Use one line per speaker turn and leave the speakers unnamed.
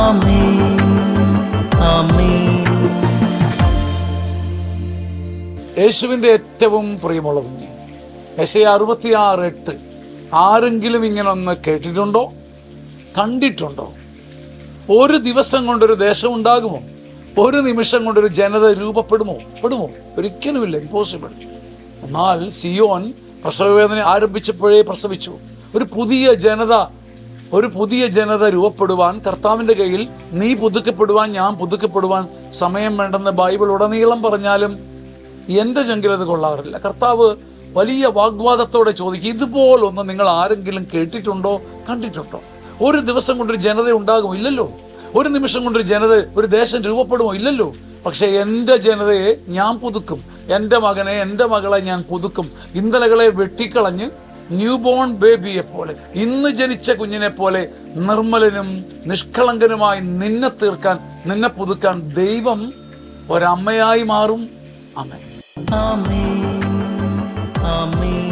ആമേൻ ആമേൻ.
യേശുവിൻ്റെ ഏറ്റവും പ്രിയമുള്ള കുഞ്ഞ്, യെശയ്യാ 66:8 ആരെങ്കിലും ഇങ്ങനെ ഒന്ന് കേട്ടിട്ടുണ്ടോ, കണ്ടിട്ടുണ്ടോ? ഒരു ദിവസം കൊണ്ടൊരു ദേശം ഉണ്ടാകുമോ? ഒരു നിമിഷം കൊണ്ടൊരു ജനത രൂപപ്പെടുമോ? ഒരിക്കലുമില്ല, ഇമ്പോസിബിൾ. എന്നാൽ സിയോൻ പ്രസവവേദന ആരംഭിച്ചപ്പോഴേ പ്രസവിച്ചു. ഒരു പുതിയ ജനത രൂപപ്പെടുവാൻ, കർത്താവിൻ്റെ കയ്യിൽ നീ പുതുക്കപ്പെടുവാൻ, ഞാൻ പുതുക്കപ്പെടുവാൻ സമയം വേണ്ടെന്ന് ബൈബിൾ ഉടനീളം പറഞ്ഞാലും എൻ്റെ ചങ്കിലത് കൊള്ളാറില്ല. കർത്താവ് വലിയ വാഗ്വാദത്തോടെ ചോദിക്കും, ഇതുപോലൊന്ന് നിങ്ങൾ ആരെങ്കിലും കേട്ടിട്ടുണ്ടോ, കണ്ടിട്ടുണ്ടോ? ഒരു ദിവസം കൊണ്ടൊരു ജനത ഉണ്ടാകുമോ? ഇല്ലല്ലോ. ഒരു നിമിഷം കൊണ്ടൊരു ജനത, ഒരു ദേശം രൂപപ്പെടുമോ? ഇല്ലല്ലോ. പക്ഷേ എൻ്റെ ജനതയെ ഞാൻ പുതുക്കും, എൻ്റെ മകനെ, എൻ്റെ മകളെ ഞാൻ പുതുക്കും. ഇന്നലകളെ വെട്ടിക്കളഞ്ഞ് ന്യൂ ബോൺ ബേബിയെ പോലെ, ഇന്ന് ജനിച്ച കുഞ്ഞിനെ പോലെ നിർമ്മലനും നിഷ്കളങ്കനുമായി നിന്നെ തീർക്കാൻ, നിന്നെ പുതുക്കാൻ ദൈവം ഒരമ്മയായി മാറും. ആമേൻ
ആമേൻ ആമേൻ.